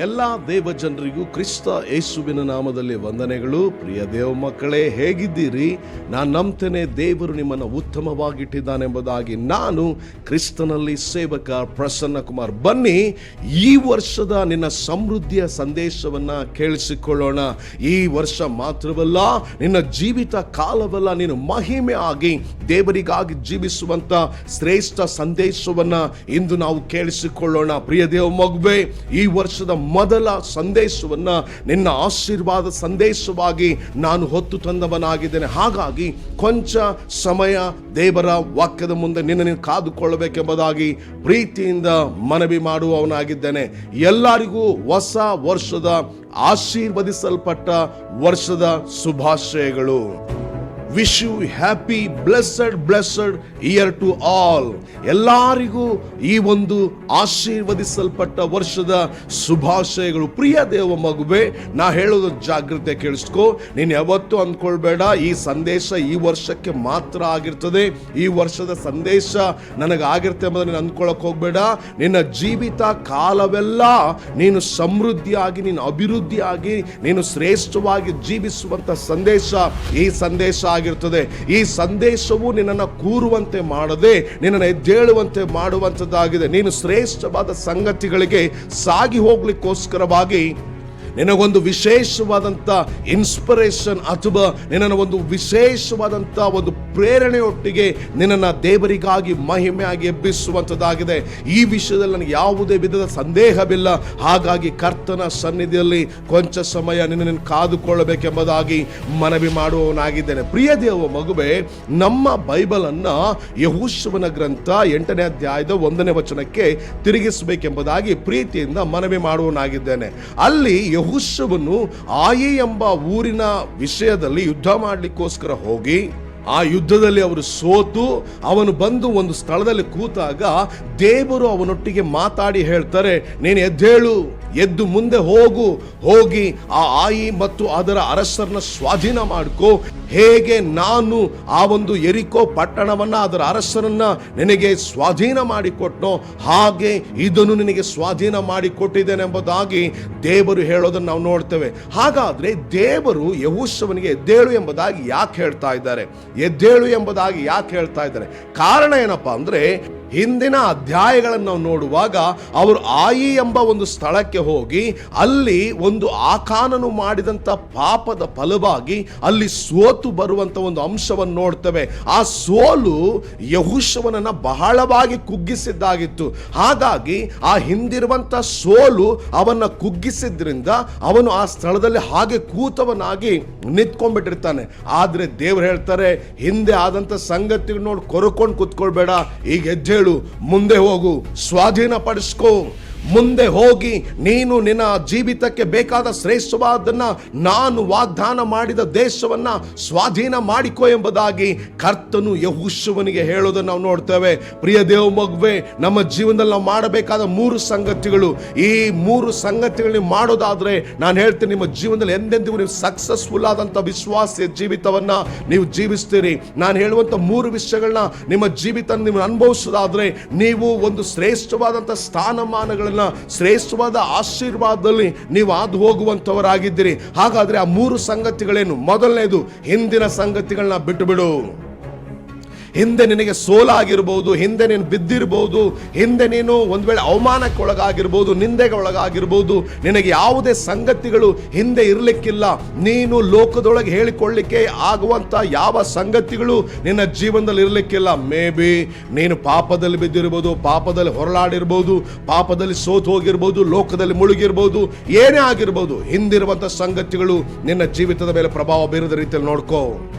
ಎಲ್ಲ ದೇವ ಜನರಿಗೂ ಕ್ರಿಸ್ತ ಯೇಸುವಿನ ನಾಮದಲ್ಲಿ ವಂದನೆಗಳು. ಪ್ರಿಯ ದೇವ ಮಕ್ಕಳೇ, ಹೇಗಿದ್ದೀರಿ? ನಾನು ನಂಬ್ತೇನೆ ದೇವರು ನಿಮ್ಮನ್ನು ಉತ್ತಮವಾಗಿಟ್ಟಿದ್ದಾನೆಂಬುದಾಗಿ. ನಾನು ಕ್ರಿಸ್ತನಲ್ಲಿ ಸೇವಕ ಪ್ರಸನ್ನ ಕುಮಾರ್. ಬನ್ನಿ, ಈ ವರ್ಷದ ನಿನ್ನ ಸಮೃದ್ಧಿಯ ಸಂದೇಶವನ್ನ ಕೇಳಿಸಿಕೊಳ್ಳೋಣ. ಈ ವರ್ಷ ಮಾತ್ರವಲ್ಲ, ನಿನ್ನ ಜೀವಿತ ಕಾಲವಲ್ಲ, ನೀನು ಮಹಿಮೆ ಆಗಿ ದೇವರಿಗಾಗಿ ಜೀವಿಸುವಂತ ಶ್ರೇಷ್ಠ ಸಂದೇಶವನ್ನ ಇಂದು ನಾವು ಕೇಳಿಸಿಕೊಳ್ಳೋಣ. ಪ್ರಿಯ ದೇವ ಮಗುವೆ, ಈ ವರ್ಷದ ಮೊದಲ ಸಂದೇಶವನ್ನ ನಿನ್ನ ಆಶೀರ್ವಾದ ಸಂದೇಶವಾಗಿ ನಾನು ಹೊತ್ತು ತಂದವನಾಗಿದ್ದೇನೆ. ಹಾಗಾಗಿ ಕೊಂಚ ಸಮಯ ದೇವರ ವಾಕ್ಯದ ಮುಂದೆ ನಿನ್ನನ್ನು ಕಾದುಕೊಳ್ಳಬೇಕೆಂಬುದಾಗಿ ಪ್ರೀತಿಯಿಂದ ಮನವಿ ಮಾಡುವವನಾಗಿದ್ದೇನೆ. ಎಲ್ಲರಿಗೂ ಹೊಸ ವರ್ಷದ ಆಶೀರ್ವದಿಸಲ್ಪಟ್ಟ ವರ್ಷದ ಶುಭಾಶಯಗಳು. Wish you happy blessed year to all. ಎಲ್ಲರಿಗೂ ಈ ಒಂದು ಆಶೀರ್ವದಿಸಲ್ಪಟ್ಟ ವರ್ಷದ ಶುಭಾಶಯಗಳು. ಪ್ರಿಯ ದೇವ ಮಗುವೆ, ನಾ ಹೇಳೋದು ಜಾಗ್ರತೆ ಕೇಳಿಸ್ಕೋ. ನೀನು ಯಾವತ್ತೂ ಅಂದ್ಕೊಳ್ಬೇಡ ಈ ಸಂದೇಶ ಈ ವರ್ಷಕ್ಕೆ ಮಾತ್ರ ಆಗಿರ್ತದೆ, ಈ ವರ್ಷದ ಸಂದೇಶ ನನಗಾಗಿರುತ್ತೆ ಎಂಬುದನ್ನು ನೀನು ಅಂದ್ಕೊಳ್ಳೋಕೆ ಹೋಗ್ಬೇಡ. ನಿನ್ನ ಜೀವಿತ ಕಾಲವೆಲ್ಲ ನೀನು ಸಮೃದ್ಧಿಯಾಗಿ, ನೀನು ಅಭಿವೃದ್ಧಿಯಾಗಿ, ನೀನು ಶ್ರೇಷ್ಠವಾಗಿ ಜೀವಿಸುವಂತ ಸಂದೇಶ ಈ ಸಂದೇಶ ಆಗಿರ್ತದೆ. ಈ ಸಂದೇಶವು ನಿನ್ನನ್ನು ಕೂರುವಂತೆ ಮಾಡದೆ ನಿನ್ನನ್ನು ಎದ್ದೇಳುವಂತೆ ಮಾಡುವಂತದ್ದಾಗಿದೆ. ನೀನು ಶ್ರೇಷ್ಠವಾದ ಸಂಗತಿಗಳಿಗೆ ಸಾಗಿ ಹೋಗ್ಲಿಕ್ಕೋಸ್ಕರವಾಗಿ ನಿನಗೊಂದು ವಿಶೇಷವಾದಂಥ ಇನ್ಸ್ಪಿರೇಷನ್ ಅಥವಾ ನಿನ್ನ ಒಂದು ವಿಶೇಷವಾದಂಥ ಒಂದು ಪ್ರೇರಣೆಯೊಟ್ಟಿಗೆ ನಿನ್ನನ್ನು ದೇವರಿಗಾಗಿ ಮಹಿಮೆಯಾಗಿ ಎಬ್ಬಿಸುವಂಥದ್ದಾಗಿದೆ. ಈ ವಿಷಯದಲ್ಲಿ ನನಗೆ ಯಾವುದೇ ವಿಧದ ಸಂದೇಹವಿಲ್ಲ. ಹಾಗಾಗಿ ಕರ್ತನ ಸನ್ನಿಧಿಯಲ್ಲಿ ಕೊಂಚ ಸಮಯ ನಿನ್ನನ್ನು ಕಾದುಕೊಳ್ಳಬೇಕೆಂಬುದಾಗಿ ಮನವಿ ಮಾಡುವವನಾಗಿದ್ದೇನೆ. ಪ್ರಿಯ ದೇವ ಮಗುವೆ, ನಮ್ಮ ಬೈಬಲ್ ಅನ್ನ ಯೆಹೋಶುವನ ಗ್ರಂಥ 8ನೇ ಅಧ್ಯಾಯದ 1ನೇ ವಚನಕ್ಕೆ ತಿರುಗಿಸಬೇಕೆಂಬುದಾಗಿ ಪ್ರೀತಿಯಿಂದ ಮನವಿ ಮಾಡುವವನಾಗಿದ್ದೇನೆ. ಅಲ್ಲಿ ಯೆಹೋಶುವನು ಆಯಿ ಎಂಬ ಊರಿನ ವಿಷಯದಲ್ಲಿ ಯುದ್ಧ ಮಾಡಲಿಕ್ಕೋಸ್ಕರ ಹೋಗಿ ಆ ಯುದ್ಧದಲ್ಲಿ ಅವರು ಸೋತು ಅವನು ಬಂದು ಒಂದು ಸ್ಥಳದಲ್ಲಿ ಕೂತಾಗ ದೇವರು ಅವನೊಟ್ಟಿಗೆ ಮಾತಾಡಿ ಹೇಳ್ತಾರೆ, ನೀನು ಎದ್ದೇಳು, ಎದ್ದು ಮುಂದೆ ಹೋಗಿ ಆ ಆಯಿ ಮತ್ತು ಅದರ ಅರಸರನ್ನ ಸ್ವಾಧೀನ ಮಾಡ್ಕೋ. ಹೇಗೆ ನಾನು ಆ ಒಂದು ಯೆರಿಕೋ ಪಟ್ಟಣವನ್ನ, ಅದರ ಅರಸರನ್ನ ನಿನಗೆ ಸ್ವಾಧೀನ ಮಾಡಿಕೊಟ್ನೋ ಹಾಗೆ ಇದನ್ನು ನಿನಗೆ ಸ್ವಾಧೀನ ಮಾಡಿಕೊಟ್ಟಿದ್ದೇನೆ ಎಂಬುದಾಗಿ ದೇವರು ಹೇಳೋದನ್ನು ನಾವು ನೋಡ್ತೇವೆ. ಹಾಗಾದ್ರೆ ದೇವರು ಯೆಹೋಶುವನಿಗೆ ಎದ್ದೇಳು ಎಂಬುದಾಗಿ ಯಾಕೆ ಹೇಳ್ತಾ ಇದ್ದಾರೆ? ಎದ್ದೇಳು ಎಂಬುದಾಗಿ ಯಾಕೆ ಹೇಳ್ತಾ ಇದ್ದಾರೆ? ಕಾರಣ ಏನಪ್ಪಾ ಅಂದ್ರೆ, ಹಿಂದಿನ ಅಧ್ಯಾಯಗಳನ್ನು ನಾವು ನೋಡುವಾಗ ಅವರು ಆಯಿ ಎಂಬ ಒಂದು ಸ್ಥಳಕ್ಕೆ ಹೋಗಿ ಅಲ್ಲಿ ಒಂದು ಆಕಾನನು ಮಾಡಿದಂಥ ಪಾಪದ ಫಲವಾಗಿ ಅಲ್ಲಿ ಸೋತು ಬರುವಂತ ಒಂದು ಅಂಶವನ್ನು ನೋಡ್ತೇವೆ. ಆ ಸೋಲು ಯೆಹೋಶುವನನ್ನ ಬಹಳವಾಗಿ ಕುಗ್ಗಿಸಿದ್ದಾಗಿತ್ತು. ಹಾಗಾಗಿ ಆ ಹಿಂದಿರುವಂತ ಸೋಲು ಅವನ್ನ ಕುಗ್ಗಿಸಿದ್ರಿಂದ ಅವನು ಆ ಸ್ಥಳದಲ್ಲಿ ಹಾಗೆ ಕೂತವನಾಗಿ ನಿಂತ್ಕೊಂಡ್ಬಿಟ್ಟಿರ್ತಾನೆ. ಆದ್ರೆ ದೇವರು ಹೇಳ್ತಾರೆ, ಹಿಂದೆ ಆದಂತ ಸಂಗತಿಗಳು ನೋಡಿ ಕೊರಕೊಂಡು ಕೂತ್ಕೊಳ್ಬೇಡ, ಈಗ ಎದ್ದೇಳು, ಮುಂದೆ ಹೋಗು, ಸ್ವಾಧೀನ ಪಡಿಸ್ಕೋ. ಮುಂದೆ ಹೋಗಿ ನೀನು ನಿನ್ನ ಜೀವಿತಕ್ಕೆ ಬೇಕಾದ ಶ್ರೇಷ್ಠವಾದನ್ನ, ನಾನು ವಾಗ್ದಾನ ಮಾಡಿದ ದೇಶವನ್ನ ಸ್ವಾಧೀನ ಮಾಡಿಕೋ ಎಂಬುದಾಗಿ ಕರ್ತನು ಯೆಹೋಶುವನಿಗೆ ಹೇಳೋದನ್ನು ನಾವು ನೋಡ್ತೇವೆ. ಪ್ರಿಯ ದೇವ ಮಗುವೆ, ನಮ್ಮ ಜೀವನದಲ್ಲಿ ನಾವು ಮಾಡಬೇಕಾದ 3 ಸಂಗತಿಗಳು. ಈ 3 ಸಂಗತಿಗಳನ್ನ ಮಾಡೋದಾದ್ರೆ ನಾನು ಹೇಳ್ತೀನಿ, ನಿಮ್ಮ ಜೀವನದಲ್ಲಿ ಎಂದೆಂದಿಗೂ ನೀವು ಸಕ್ಸಸ್ಫುಲ್ ಆದಂತ ವಿಶ್ವಾಸ ಜೀವಿತವನ್ನ ನೀವು ಜೀವಿಸ್ತೀರಿ. ನಾನು ಹೇಳುವಂತ 3 ವಿಷಯಗಳನ್ನ ನಿಮ್ಮ ಜೀವಿತ ನೀವು ಅನುಭವಿಸೋದಾದ್ರೆ ನೀವು ಒಂದು ಶ್ರೇಷ್ಠವಾದಂತ ಸ್ಥಾನಮಾನಗಳ ಶ್ರೇಷ್ಠವಾದ ಆಶೀರ್ವಾದದಲ್ಲಿ ನೀವು ಹಾದು ಹೋಗುವಂತವರಾಗಿದ್ದೀರಿ. ಹಾಗಾದ್ರೆ ಆ 3 ಸಂಗತಿಗಳೇನು? ಮೊದಲನೇದು, ಹಿಂದಿನ ಸಂಗತಿಗಳನ್ನ ಬಿಟ್ಟು ಬಿಡು. ಹಿಂದೆ ನಿನಗೆ ಸೋಲಾಗಿರ್ಬೋದು, ಹಿಂದೆ ನೀನು ಬಿದ್ದಿರ್ಬೋದು, ಹಿಂದೆ ನೀನು ಒಂದು ವೇಳೆ ಅವಮಾನಕ್ಕೆ ಒಳಗಾಗಿರ್ಬೋದು, ನಿಂದೆಗೆ ಒಳಗಾಗಿರ್ಬೋದು. ನಿನಗೆ ಯಾವುದೇ ಸಂಗತಿಗಳು ಹಿಂದೆ ಇರಲಿಕ್ಕಿಲ್ಲ. ನೀನು ಲೋಕದೊಳಗೆ ಹೇಳಿಕೊಳ್ಳಿಕ್ಕೆ ಆಗುವಂತ ಯಾವ ಸಂಗತಿಗಳು ನಿನ್ನ ಜೀವನದಲ್ಲಿ ಇರಲಿಕ್ಕಿಲ್ಲ. ಮೇ ಬಿ ನೀನು ಪಾಪದಲ್ಲಿ ಬಿದ್ದಿರ್ಬೋದು, ಪಾಪದಲ್ಲಿ ಹೊರಳಾಡಿರ್ಬೋದು, ಪಾಪದಲ್ಲಿ ಸೋತು ಹೋಗಿರ್ಬೋದು, ಲೋಕದಲ್ಲಿ ಮುಳುಗಿರ್ಬೋದು, ಏನೇ ಆಗಿರ್ಬೋದು. ಹಿಂದಿರುವಂತ ಸಂಗತಿಗಳು ನಿನ್ನ ಜೀವಿತದ ಮೇಲೆ ಪ್ರಭಾವ ಬೀರದ ರೀತಿಯಲ್ಲಿ ನೋಡ್ಕೋ.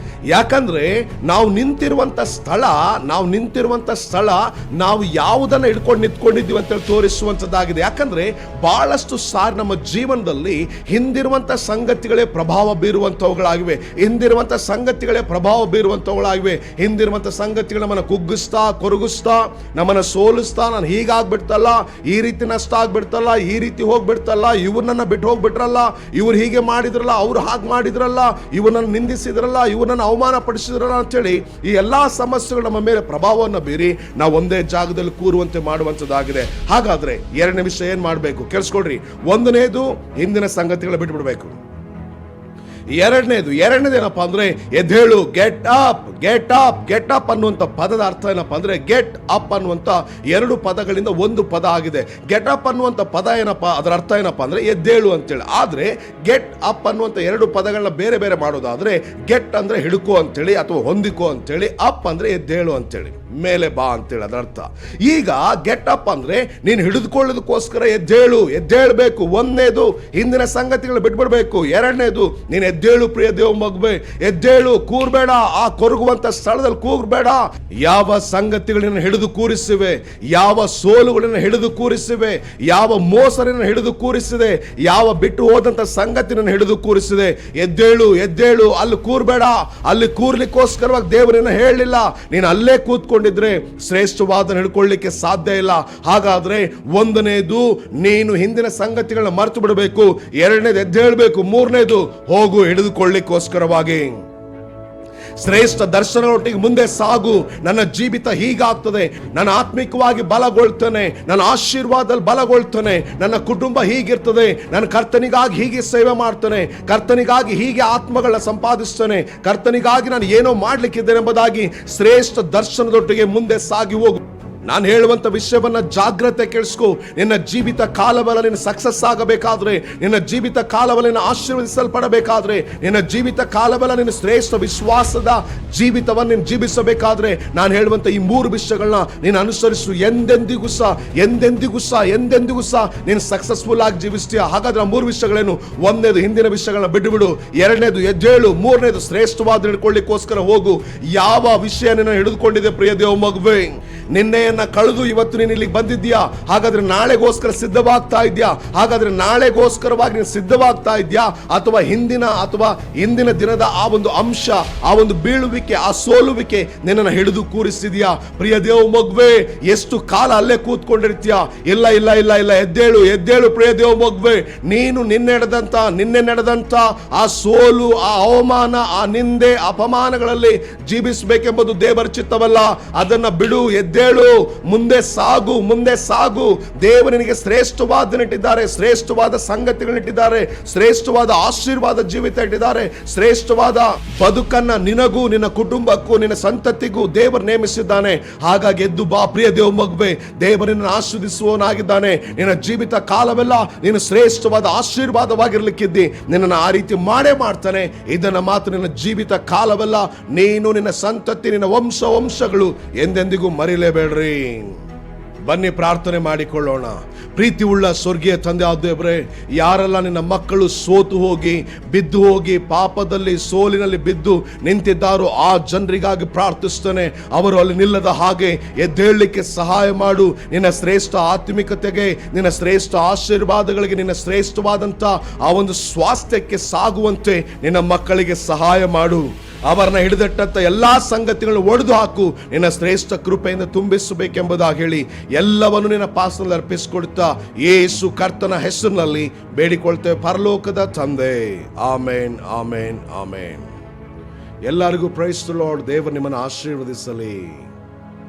ಯಾಕಂದ್ರೆ ನಾವು ನಿಂತಿರುವಂತ ಸ್ಥಳ ನಾವು ಯಾವುದನ್ನ ಹಿಡ್ಕೊಂಡು ನಿಂತ್ಕೊಂಡಿದ್ದೀವಿ ಅಂತ ತೋರಿಸುವಂತದ್ದಾಗಿದೆ. ಯಾಕಂದ್ರೆ ಬಹಳಷ್ಟು ಸಾರಿ ನಮ್ಮ ಜೀವನದಲ್ಲಿ ಹಿಂದಿರುವಂತ ಸಂಗತಿಗಳೇ ಪ್ರಭಾವ ಬೀರುವಂತವುಗಳಾಗಿವೆ. ಹಿಂದಿರುವಂತ ಸಂಗತಿಗಳು ನಮ್ಮನ್ನ ಕುಗ್ಗಿಸ್ತಾ, ಕೊರಗಿಸ್ತಾ, ನಮ್ಮನ್ನ ಸೋಲಿಸ್ತಾ, ನಾನು ಹೀಗಾಗ್ಬಿಡ್ತಲ್ಲ, ಈ ರೀತಿ ನಷ್ಟ ಆಗ್ಬಿಡ್ತಲ್ಲ, ಈ ರೀತಿ ಹೋಗ್ಬಿಡ್ತಲ್ಲ, ಇವ್ರನ್ನ ಬಿಟ್ಟು ಹೋಗ್ಬಿಟ್ರಲ್ಲ, ಇವ್ರು ಹೀಗೆ ಮಾಡಿದ್ರಲ್ಲ, ಅವ್ರು ಹಾಗೆ ಮಾಡಿದ್ರಲ್ಲ, ಇವ್ರನ್ನ ನಿಂದಿಸಿದ್ರಲ್ಲ, ಇವ್ರನ್ನ ಅವಮಾನ ಪಡಿಸಿದ್ರಲ್ಲ ಅಂತೇಳಿ ಈ ಎಲ್ಲಾ ಸಮಸ್ಯೆಗಳು ನಮ್ಮ ಮೇಲೆ ಪ್ರಭಾವವನ್ನು ಬೀರಿ ನಾವು ಒಂದೇ ಜಾಗದಲ್ಲಿ ಕೂರುವಂತೆ ಮಾಡುವಂಥದ್ದಾಗಿದೆ. ಹಾಗಾದ್ರೆ ಎರಡನೇ ವಿಷಯ ಏನ್ ಮಾಡಬೇಕು ಕೇಳಿಸ್ಕೊಡ್ರಿ. ಒಂದನೇದು ಹಿಂದಿನ ಸಂಗತಿಗಳ ಬಿಟ್ಬಿಡ್ಬೇಕು. ಎರಡನೇದು ಏನಪ್ಪಾ ಅಂದ್ರೆ ಎದ್ದೇಳು, get up. Get up get up ಅನ್ನುವಂಥ ಪದದ ಅರ್ಥ ಏನಪ್ಪಾ ಅಂದ್ರೆ ಗೆಟ್ ಅಪ್ ಅನ್ನುವಂಥ ಎರಡು ಪದಗಳಿಂದ ಒಂದು ಪದ ಆಗಿದೆ. ಗೆಟ್ ಅಪ್ ಅನ್ನುವಂಥ ಪದ ಏನಪ್ಪಾ, ಅದರ ಅರ್ಥ ಏನಪ್ಪಾ ಅಂದ್ರೆ ಎದ್ದೇಳು ಅಂತೇಳಿ. ಆದ್ರೆ ಗೆಟ್ ಅಪ್ ಅನ್ನುವಂಥ ಎರಡು ಪದಗಳನ್ನ ಬೇರೆ ಬೇರೆ ಮಾಡೋದಾದ್ರೆ ಗೆಟ್ ಅಂದ್ರೆ ಹಿಡ್ಕೋ ಅಂತೇಳಿ ಅಥವಾ ಹೊಂದಿಕೋ ಅಂತೇಳಿ, ಅಪ್ ಅಂದ್ರೆ ಎದ್ದೇಳು ಅಂತೇಳಿ, ಮೇಲೆ ಬಾ ಅಂತೇಳಿ ಅದರ ಅರ್ಥ. ಈಗ ಗೆಟ್ ಅಪ್ ಅಂದ್ರೆ ನೀನು ಹಿಡಿದುಕೊಳ್ಳೋದಕ್ಕೋಸ್ಕರ ಎದ್ದೇಳಬೇಕು. ಒಂದನೇದು ಹಿಂದಿನ ಸಂಗತಿಗಳು ಬಿಟ್ಬಿಡ್ಬೇಕು. ಎರಡನೇದು ನೀನು ಎದ್ದೇಳು ಪ್ರಿಯ ದೇವ ಮಗುವೆ, ಎದ್ದೇಳು, ಕೂರ್ಬೇಡ, ಆ ಕೊರಗುವಂತ ಸ್ಥಳದಲ್ಲಿ ಕೂರ್ಬೇಡ. ಯಾವ ಸಂಗತಿಗಳನ್ನ ಹಿಡಿದು ಕೂರಿಸಿವೆ, ಯಾವ ಸೋಲುಗಳನ್ನ ಹಿಡಿದು ಕೂರಿಸಿವೆ, ಯಾವ ಮೋಸರನ್ನ ಹಿಡಿದು ಕೂರಿಸಿದೆ, ಯಾವ ಬಿಟ್ಟು ಹೋದಂತ ಸಂಗತಿನ ಹಿಡಿದು ಕೂರಿಸಿದೆ, ಎದ್ದೇಳು ಎದ್ದೇಳು, ಅಲ್ಲಿ ಕೂರ್ಬೇಡ. ಅಲ್ಲಿ ಕೂರ್ಲಿಕ್ಕೋಸ್ಕರವಾಗಿ ದೇವರನ್ನ ಹೇಳಲಿಲ್ಲ, ನೀನು ಅಲ್ಲೇ ಕೂತ್ಕೊಂಡಿದ್ರೆ ಶ್ರೇಷ್ಠವಾದ ಹಿಡ್ಕೊಳ್ಳಿಕ್ಕೆ ಸಾಧ್ಯ ಇಲ್ಲ. ಹಾಗಾದ್ರೆ ಒಂದನೇದು ನೀನು ಹಿಂದಿನ ಸಂಗತಿಗಳನ್ನ ಮರೆತು ಬಿಡಬೇಕು, ಎರಡನೇದು ಎದ್ದೇಳಬೇಕು, ಮೂರನೇದು ಹೋಗು ಹಿಡಿದುಕೊಳ್ಳಿಕ್ಕೋಸ್ಕರವಾಗಿ ಶ್ರೇಷ್ಠ ದರ್ಶನಗಳೊಟ್ಟಿಗೆ ಮುಂದೆ ಸಾಗು. ನನ್ನ ಜೀವಿತ ಹೀಗಾಗ್ತದೆ, ನಾನು ಆತ್ಮಿಕವಾಗಿ ಬಲಗೊಳ್ತೇನೆ, ನನ್ನ ಆಶೀರ್ವಾದದಲ್ಲಿ ಬಲಗೊಳ್ತೇನೆ, ನನ್ನ ಕುಟುಂಬ ಹೀಗಿರ್ತದೆ, ನನ್ನ ಕರ್ತನಿಗಾಗಿ ಹೀಗೆ ಸೇವೆ ಮಾಡ್ತೇನೆ, ಕರ್ತನಿಗಾಗಿ ಹೀಗೆ ಆತ್ಮಗಳನ್ನ ಸಂಪಾದಿಸ್ತೇನೆ, ಕರ್ತನಿಗಾಗಿ ನಾನು ಏನೋ ಮಾಡ್ಲಿಕ್ಕಿದ್ದೇನೆ ಎಂಬುದಾಗಿ ಶ್ರೇಷ್ಠ ದರ್ಶನದೊಟ್ಟಿಗೆ ಮುಂದೆ ಸಾಗಿ ಹೋಗು. ನಾನು ಹೇಳುವಂತ ವಿಷಯವನ್ನ ಜಾಗ್ರತೆ ಕೇಳಿಸ್ಕೊ. ನಿನ್ನ ಜೀವಿತ ಕಾಲವಲ್ಲ ನೀನು ಸಕ್ಸಸ್ ಆಗಬೇಕಾದ್ರೆ, ನಿನ್ನ ಜೀವಿತ ಕಾಲವಲ್ಲ ನೀನು ಆಶೀರ್ವದಿಸಲ್ಪಡಬೇಕಾದ್ರೆ, ನಿನ್ನ ಜೀವಿತ ಕಾಲವಲ್ಲ ನೀನು ಶ್ರೇಷ್ಠ ವಿಶ್ವಾಸದ ಜೀವಿತವನ್ನು ನೀನು ಜೀವಿಸಬೇಕಾದ್ರೆ ನಾನು ಹೇಳುವಂತ ಈ ಮೂರು ವಿಷಯಗಳನ್ನ ನೀನು ಅನುಸರಿಸು. ಎಂದೆಂದಿಗೂ ಸಹ ನೀನು ಸಕ್ಸಸ್ಫುಲ್ ಆಗಿ ಜೀವಿಸ್ತೀಯ. ಹಾಗಾದ್ರೆ ಆ ಮೂರು ವಿಷಯಗಳೇನು? ಒಂದನೇದು ಹಿಂದಿನ ವಿಷಯಗಳನ್ನ ಬಿಡುಬಿಡು, ಎರಡನೇದು ಎದ್ದೇಳು, ಮೂರನೇದು ಶ್ರೇಷ್ಠವಾದ ಹಿಡ್ಕೊಳ್ಳಿಕ್ಕೋಸ್ಕರ ಹೋಗು. ಯಾವ ವಿಷಯ ನಿನ್ನ ಹಿಡಿದುಕೊಂಡಿದೆ ಪ್ರಿಯ ದೇವ ಮಗುವೆ? ನಿನ್ನೆಯನ್ನ ಕಳೆದು ಇವತ್ತು ನೀನು ಇಲ್ಲಿಗೆ ಬಂದಿದ್ಯಾ, ಹಾಗಾದ್ರೆ ನಾಳೆಗೋಸ್ಕರ ಸಿದ್ಧವಾಗ್ತಾ ಇದ್ಯಾ? ಹಾಗಾದ್ರೆ ನಾಳೆಗೋಸ್ಕರವಾಗಿ ನೀನು ಸಿದ್ಧವಾಗ್ತಾ ಇದ್ಯಾ, ಅಥವಾ ಹಿಂದಿನ ದಿನದ ಆ ಒಂದು ಅಂಶ, ಆ ಒಂದು ಬೀಳುವಿಕೆ, ಆ ಸೋಲುವಿಕೆ ನಿನ್ನನ್ನು ಹಿಡಿದು ಕೂರಿಸಿದ್ಯಾ? ಪ್ರಿಯ ದೇವ ಮಗುವೆ, ಎಷ್ಟು ಕಾಲ ಅಲ್ಲೇ ಕೂತ್ಕೊಂಡಿರ್ತೀಯ? ಇಲ್ಲ ಇಲ್ಲ ಇಲ್ಲ ಇಲ್ಲ, ಎದ್ದೇಳು ಎದ್ದೇಳು ಪ್ರಿಯ ದೇವ ಮಗುವೆ. ನೀನು ನಿನ್ನೆ ನಡೆದಂತ ಆ ಸೋಲು, ಆ ಅವಮಾನ, ಆ ನಿಂದೆ, ಅಪಮಾನಗಳಲ್ಲಿ ಜೀವಿಸಬೇಕೆಂಬುದು ದೇವರ ಚಿತ್ತವಲ್ಲ. ಅದನ್ನ ಬಿಡು, ಎದ್ದೇಳು, ಮುಂದೆ ಸಾಗು. ದೇವನಿಗೆ ಶ್ರೇಷ್ಠವಾದನಿಟ್ಟಿದ್ದಾರೆ, ಶ್ರೇಷ್ಠವಾದ ಸಂಗತಿಗಳನ್ನಿಟ್ಟಿದ್ದಾರೆ, ಶ್ರೇಷ್ಠವಾದ ಆಶೀರ್ವಾದ ಜೀವಿತ ಇಟ್ಟಿದ್ದಾರೆ, ಶ್ರೇಷ್ಠವಾದ ಬದುಕನ್ನ ನಿನಗೂ ನಿನ್ನ ಕುಟುಂಬಕ್ಕೂ ನಿನ್ನ ಸಂತತಿಗೂ ದೇವರು ನೇಮಿಸಿದ್ದಾನೆ. ಹಾಗಾಗಿ ಎದ್ದು ಬಾ ಪ್ರಿಯ ದೇವ ಮಗುವೆ, ದೇವರನ್ನು ಆಶೀರ್ವದಿಸುವವನಾಗಿದ್ದಾನೆ. ನಿನ್ನ ಜೀವಿತ ಕಾಲವೆಲ್ಲ ನೀನು ಶ್ರೇಷ್ಠವಾದ ಆಶೀರ್ವಾದವಾಗಿರ್ಲಿಕ್ಕಿದ್ದಿ, ನಿನ್ನನ್ನು ಆ ರೀತಿ ಮಾಡೇ ಮಾಡ್ತಾನೆ. ಇದನ್ನ ಮಾತ್ರ ನಿನ್ನ ಜೀವಿತ ಕಾಲವೆಲ್ಲ ನೀನು, ನಿನ್ನ ಸಂತತಿ, ನಿನ್ನ ವಂಶಗಳು ಎಂದೆಂದಿಗೂ ಮರಿಲೇಬೇಡ್ರಿ. ಬನ್ನಿ ಪ್ರಾರ್ಥನೆ ಮಾಡಿಕೊಳ್ಳೋಣ. ಪ್ರೀತಿ ಉಳ್ಳ ಸ್ವರ್ಗೀಯ ತಂದೆ ಆದ ದೇವರೇ, ಯಾರೆಲ್ಲ ನಿನ್ನ ಮಕ್ಕಳು ಸೋತು ಹೋಗಿ, ಬಿದ್ದು ಹೋಗಿ, ಪಾಪದಲ್ಲಿ ಸೋಲಿನಲ್ಲಿ ಬಿದ್ದು ನಿಂತಿದ್ದಾರೋ ಆ ಜನರಿಗಾಗಿ ಪ್ರಾರ್ಥಿಸ್ತೇನೆ. ಅವರು ಅಲ್ಲಿ ನಿಲ್ಲದ ಹಾಗೆ ಎದ್ದೇಳಲಿಕ್ಕೆ ಸಹಾಯ ಮಾಡು. ನಿನ್ನ ಶ್ರೇಷ್ಠ ಆತ್ಮಿಕತೆಗೆ, ನಿನ್ನ ಶ್ರೇಷ್ಠ ಆಶೀರ್ವಾದಗಳಿಗೆ, ನಿನ್ನ ಶ್ರೇಷ್ಠವಾದಂತ ಆ ಒಂದು ಸ್ವಾಸ್ಥ್ಯಕ್ಕೆ ಸಾಗುವಂತೆ ನಿನ್ನ ಮಕ್ಕಳಿಗೆ ಸಹಾಯ ಮಾಡು. ಅವರನ್ನ ಹಿಡಿದಿಟ್ಟಂತ ಎಲ್ಲಾ ಸಂಗತಿಗಳನ್ನು ಒಡೆದು ಹಾಕು. ನಿನ್ನ ಶ್ರೇಷ್ಠ ಕೃಪೆಯಿಂದ ತುಂಬಿಸಬೇಕೆಂಬುದಾಗಿ ಹೇಳಿ ಎಲ್ಲವನ್ನು ನಿನ್ನ ಪಾಸದಲ್ಲಿ ಅರ್ಪಿಸಿಕೊಡ್ತಾ ಯೇಸು ಕರ್ತನ ಹೆಸರಿನಲ್ಲಿ ಬೇಡಿಕೊಳ್ತೇವೆ ಪರಲೋಕದ ತಂದೆ. ಆಮೇನ್, ಆಮೇನ್, ಆಮೇನ್. ಎಲ್ಲರಿಗೂ ಪ್ರೈಸ್ ದಿ ಲಾರ್ಡ್. ದೇವರು ನಿಮ್ಮನ್ನು ಆಶೀರ್ವದಿಸಲಿ.